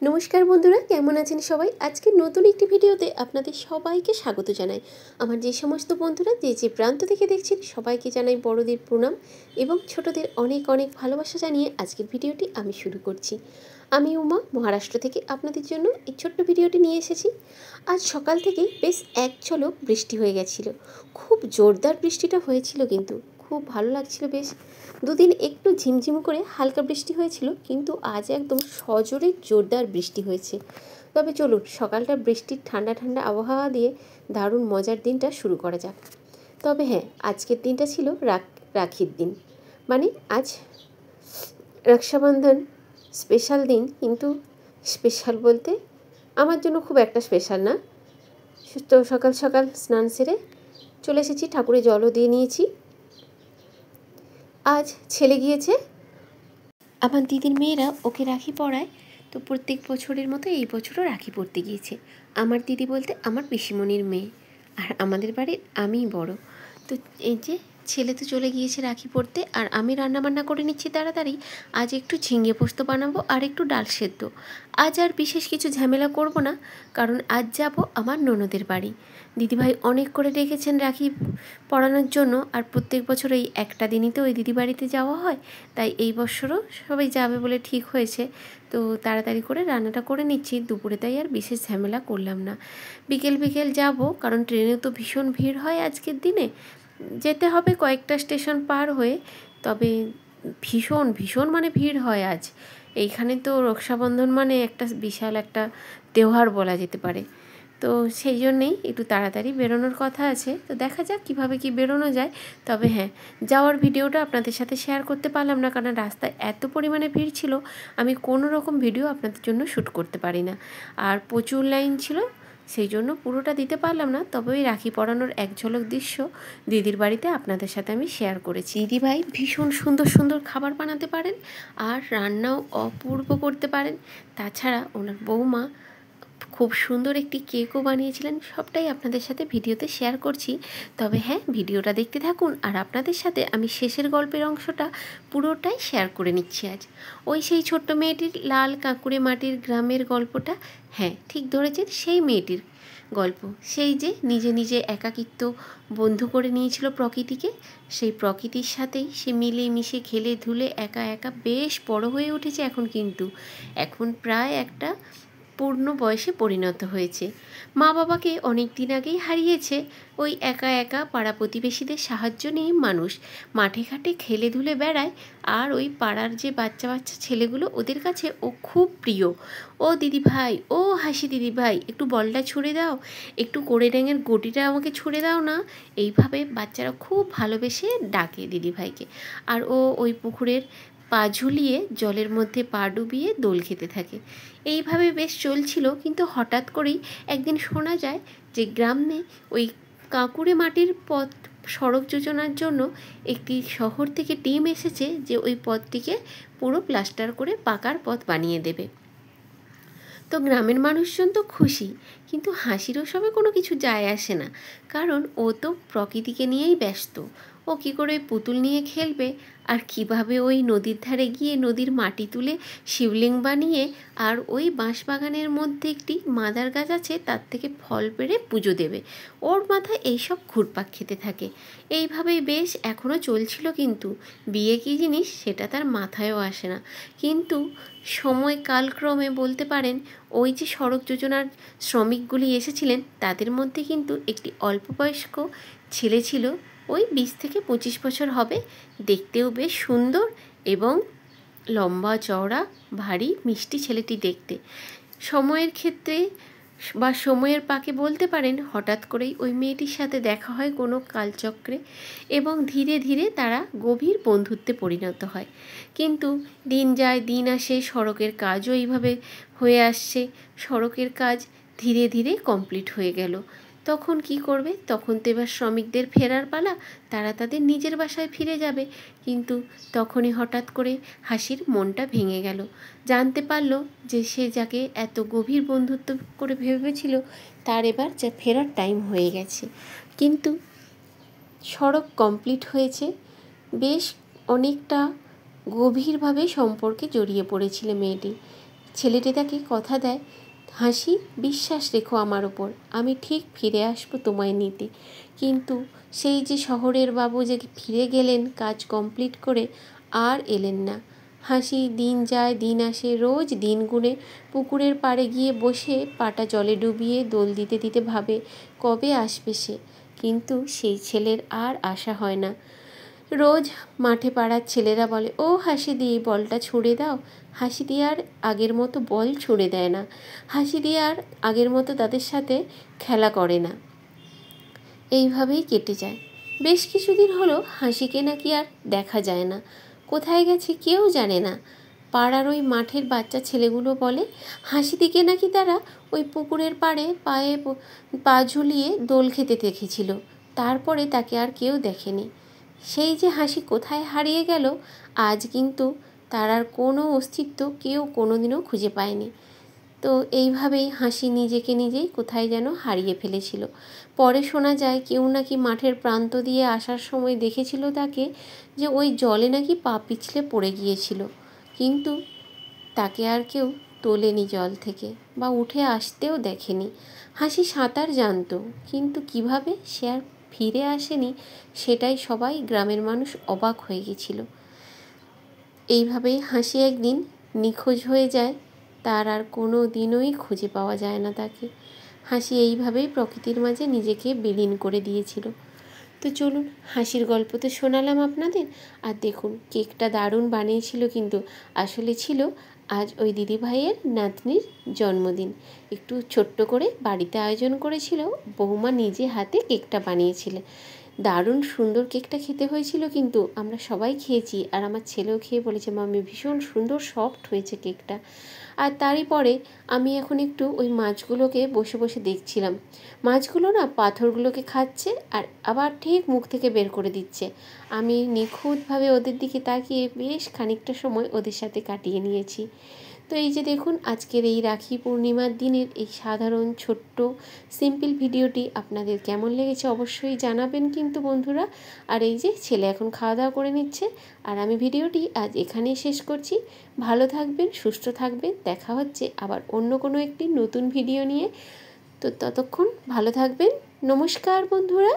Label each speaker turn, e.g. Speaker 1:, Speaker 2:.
Speaker 1: নমস্কার বন্ধুরা, কেমন আছেন সবাই? আজকে নতুন একটি ভিডিওতে আপনাদের সবাইকে স্বাগত জানাই। আমার যে সমস্ত বন্ধুরা যে প্রান্ত থেকে দেখছেন সবাইকে জানাই বড়দের প্রণাম এবং ছোটদের অনেক অনেক ভালোবাসা জানিয়ে আজকের ভিডিওটি আমি শুরু করছি। আমি উমা মহারাষ্ট্র থেকে আপনাদের জন্য এই ছোট্ট ভিডিওটি নিয়ে এসেছি। আজ সকাল থেকে বেশ এক ঝলক বৃষ্টি হয়ে গেছিল। খুব জোরদার বৃষ্টিটা হয়েছিল, কিন্তু খুব ভালো লাগছিল। বেশ দুদিন একটু ঝিমঝিম করে হালকা বৃষ্টি হয়েছিল, কিন্তু আজ একদম সজোরে জোরদার বৃষ্টি হয়েছে। তবে চলুন সকালটা বৃষ্টির ঠান্ডা ঠান্ডা আবহাওয়া দিয়ে দারুণ মজার দিনটা শুরু করা যাক। তবে হ্যাঁ, আজকের দিনটা ছিল রাখির দিন, মানে আজ রক্ষাবন্ধন স্পেশাল দিন। কিন্তু স্পেশাল বলতে আমার জন্য খুব একটা স্পেশাল না। তো সকাল সকাল স্নান সেরে চলে এসেছি, ঠাকুরে জলও দিয়ে নিয়েছি। আজ ছেলে গিয়েছে, আমার দিদির মেয়েরা ওকে রাখি পরায়। তো প্রত্যেক বছরের মতো এই বছরও রাখি পরতে গিয়েছে। আমার দিদি বলতে আমার পিসিমণির মেয়ে, আর আমাদের বাড়ির আমিই বড়। তো এই যে ছেলে তো চলে গিয়েছে রাখি পরতে, আর আমি রান্নাবান্না করে নিচ্ছি তাড়াতাড়ি। আজ একটু ঝিঙে পোস্ত বানাবো আর একটু ডাল সেদ্ধ। আজ আর বিশেষ কিছু ঝামেলা করব না, কারণ আজ যাব আমার ননদের বাড়ি। দিদিভাই অনেক করে ডেকেছেন রাখি পরানোর জন্য, আর প্রত্যেক বছর এই একটা দিনই তো ওই দিদি বাড়িতে যাওয়া হয়, তাই এই বছরও সবাই যাবে বলে ঠিক হয়েছে। তো তাড়াতাড়ি করে রান্নাটা করে নিচ্ছি দুপুরে, তাই আর বিশেষ ঝামেলা করলাম না। বিকেল বিকেল যাব, কারণ ট্রেনে তো ভীষণ ভিড় হয় আজকের দিনে। যেতে হবে কয়েকটা স্টেশন পার হয়ে, তবে ভীষণ ভীষণ মানে ভিড় হয় আজ এইখানে। তো রক্ষাবন্ধন মানে একটা বিশাল একটা তেওহার বলা যেতে পারে। তো সেই জন্যেই একটু তাড়াতাড়ি বেরোনোর কথা আছে। তো দেখা যাক কীভাবে কি বেরোনো যায়। তবে হ্যাঁ, যাওয়ার ভিডিওটা আপনাদের সাথে শেয়ার করতে পারলাম না, কারণ রাস্তায় এত পরিমাণে ভিড় ছিল, আমি কোনো রকম ভিডিও আপনাদের জন্য শ্যুট করতে পারি না। আর প্রচুর লাইন ছিল, সেই জন্য পুরোটা দিতে পারলাম না। তবে ওই রাখি পরানোর এক ঝলক দৃশ্য দিদির বাড়িতে আপনাদের সাথে আমি শেয়ার করেছি। দিদিভাই ভীষণ সুন্দর সুন্দর খাবার বানাতে পারেন, আর রান্নাও অপূর্ব করতে পারেন। তাছাড়া ওনার বৌমা খুব সুন্দর একটি কেকও বানিয়েছিলেন। সবটাই আপনাদের সাথে ভিডিওতে শেয়ার করছি। তবে হ্যাঁ, ভিডিওটা দেখতে থাকুন, আর আপনাদের সাথে আমি শেষের গল্পের অংশটা পুরোটাই শেয়ার করে নিচ্ছি আজ। ওই সেই ছোট্ট মেয়েটির লাল কাঁকুড়ে মাটির গ্রামের গল্পটা, হ্যাঁ ঠিক ধরেছেন, সেই মেয়েটির গল্প। সেই যে নিজে নিজে একাকিত্ব বন্ধু করে নিয়েছিল প্রকৃতিকে, সেই প্রকৃতির সাথেই সে মিলে মিশে খেলে ধুলে একা একা বেশ বড় হয়ে উঠেছে এখন। কিন্তু এখন প্রায় একটা পূর্ণ বয়সে পরিণত হয়েছে। মা বাবাকে অনেক দিন আগেই হারিয়েছে। ওই একা একা পাড়া প্রতিবেশীদের সাহায্য নিয়ে মানুষ মাঠে ঘাটে খেলে ধুলে বেড়ায়। আর ওই পাড়ার যে বাচ্চা বাচ্চা ছেলেগুলো, ওদের কাছে ও খুব প্রিয়। ও দিদিভাই, ও হাসি দিদিভাই, একটু বলটা ছুঁড়ে দাও, একটু কোড়ে ড্যাঙের গটিটা আমাকে ছুঁড়ে দাও না। এইভাবে বাচ্চারা খুব ভালোবেসে ডাকে দিদিভাইকে। আর ও ওই পুকুরের পা ঝুলিয়ে জলের মধ্যে পা ডুবিয়ে দোল খেতে থাকে। এইভাবে বেশ চলছিল, কিন্তু হঠাৎ করেই একদিন শোনা যায় যে গ্রামে ওই কাঁকুড়ে মাটির পথ সড়ক যোজনার জন্য একটি শহর থেকে টিম এসেছে, যে ওই পথটিকে পুরো প্লাস্টার করে পাকার পথ বানিয়ে দেবে। তো গ্রামের মানুষজন তো খুশি, কিন্তু হাসির ওসবে কোনো কিছু যায় আসে না, কারণ ও তো প্রকৃতিকে নিয়েই ব্যস্ত। ও কী করে পুতুল নিয়ে খেলবে, আর কিভাবে ওই নদীর ধারে গিয়ে নদীর মাটি তুলে শিবলিং বানিয়ে, আর ওই বাঁশবাগানের মধ্যে একটি মাদার গাছ আছে, তার থেকে ফল পেড়ে পুজো দেবে। ওর মাথায় এইসব ঘুরপাক খেতে থাকে। এইভাবেই বেশ এখনও চলছিল, কিন্তু বিয়ে কী জিনিস সেটা তার মাথায়ও আসে না। কিন্তু সময় কালক্রমে বলতে পারেন, ওই যে সড়ক যোজনার শ্রমিকগুলি এসেছিলেন, তাদের মধ্যে কিন্তু একটি অল্প বয়স্ক ছেলে ছিল। ওই 20 থেকে 25 বছর হবে, দেখতেও বেশ সুন্দর এবং লম্বা চওড়া, ভারী মিষ্টি ছেলেটি দেখতে। সময়ের ক্ষেত্রে বা সময়ের পাকে বলতে পারেন, হঠাৎ করেই ওই মেয়েটির সাথে দেখা হয় কোনো কালচক্রে, এবং ধীরে ধীরে তারা গভীর বন্ধুত্বে পরিণত হয়। কিন্তু দিন যায় দিন আসে, সড়কের কাজও এইভাবে হয়ে আসছে। সড়কের কাজ ধীরে ধীরে কমপ্লিট হয়ে গেল। তখন কি করবে? তখন তো এবার শ্রমিকদের ফেরার পালা, তারা তাদের নিজের বাসায় ফিরে যাবে। কিন্তু তখনই হঠাৎ করে হাসির মনটা ভেঙে গেল। জানতে পারলো যে সে যাকে এত গভীর বন্ধুত্ব করে ভেবেছিল, তার এবার যা ফেরার টাইম হয়ে গেছে। কিন্তু সড়ক কমপ্লিট হয়েছে, বেশ অনেকটা গভীরভাবে সম্পর্কে জড়িয়ে পড়েছিল মেয়েটি। ছেলেটি তাকে কথা দেয়, হাসি বিশ্বাস রেখো আমার ওপর, আমি ঠিক ফিরে আসবো তোমায় নিতে। কিন্তু সেই যে শহরের বাবু যে ফিরে গেলেন কাজ কমপ্লিট করে, আর এলেন না। হাসি দিন যায় দিন আসে, রোজ দিন গুনে পুকুরের পাড়ে গিয়ে বসে পাটা জলে ডুবিয়ে দোল দিতে দিতে ভাবে কবে আসবে সে। কিন্তু সেই ছেলের আর আশা হয় না। রোজ মাঠে পাড়ার ছেলেরা বলে, ও হাসি দিয়ে বলটা ছুঁড়ে দাও। হাসি দিয়ে আর আগের মতো বল ছুঁড়ে দেয় না। হাসি দিয়ে আর আগের মতো তাদের সাথে খেলা করে না। এইভাবেই কেটে যায়। বেশ কিছুদিন হলো হাসিকে নাকি আর দেখা যায় না। কোথায় গেছে কেউ জানে না। পাড়ার ওই মাঠের বাচ্চা ছেলেগুলো বলে হাসিদিকে নাকি তারা ওই পুকুরের পাড়ে পায়ে পা ঝুলিয়ে দোল খেতে দেখেছিল। তারপরে তাকে আর কেউ দেখেনি। সেই যে হাসি কোথায় হারিয়ে গেল, আজ কিন্তু তার আর কোনো অস্তিত্ব কেউ কোনোদিনও খুঁজে পায়নি। তো এইভাবেই হাসি নিজেকে নিজেই কোথায় যেন হারিয়ে ফেলেছিল। পরে শোনা যায় কেউ নাকি মাঠের প্রান্ত দিয়ে আসার সময় দেখেছিল তাকে, যে ওই জলে নাকি পা পিছলে পড়ে গিয়েছিল। কিন্তু তাকে আর কেউ তোলেনি জল থেকে, বা উঠে আসতেও দেখেনি। হাসি সাঁতার জানতো, কিন্তু কিভাবে সে আর ফিরে আসেনি সেটাই সবাই গ্রামের মানুষ অবাক হয়ে গেছিল। এইভাবেই হাসি একদিন নিখোঁজ হয়ে যায়, তার আর কোনো দিনই খুঁজে পাওয়া যায় না তাকে। হাসি এইভাবেই প্রকৃতির মাঝে নিজেকে বিলীন করে দিয়েছিল। তো চলুন, হাসির গল্প তো শোনালাম আপনাদের। আর দেখুন কেকটা দারুণ বানিয়েছিল, কিন্তু আসলে ছিল আজ ওই দিদিভাইয়ের নাতনির জন্মদিন। একটু ছোট্ট করে বাড়িতে আয়োজন করেছিল, বৌমা নিজে হাতে কেকটা বানিয়েছিলেন। দারুণ সুন্দর কেকটা খেতে হয়েছিল, কিন্তু আমরা সবাই খেয়েছি, আর আমার ছেলেও খেয়ে বলেছে মাম্মি ভীষণ সুন্দর সফট হয়েছে কেকটা। আর তারই পরে আমি এখন একটু ওই মাছগুলোকে বসে বসে দেখছিলাম। মাছগুলো না পাথরগুলোকে খাচ্ছে আর আবার ঠিক মুখ থেকে বের করে দিচ্ছে। আমি নিখুঁতভাবে ওদের দিকে তাকিয়ে বেশ খানিকটা সময় ওদের সাথে কাটিয়ে নিয়েছি। তো এই যে দেখুন, আজকের এই রাখি পূর্ণিমার দিনের এই সাধারণ ছোট্ট সিম্পল ভিডিওটি আপনাদের কেমন লেগেছে অবশ্যই জানাবেন কিন্তু বন্ধুরা। আর এই যে ছেলে এখন খাওয়া দাওয়া করে নিচ্ছে, আর আমি ভিডিওটি আজ এখানেই শেষ করছি। ভালো থাকবেন, সুস্থ থাকবেন, দেখা হচ্ছে আবার অন্য কোনো একটি নতুন ভিডিও নিয়ে। তো ততক্ষণ ভালো থাকবেন। নমস্কার বন্ধুরা।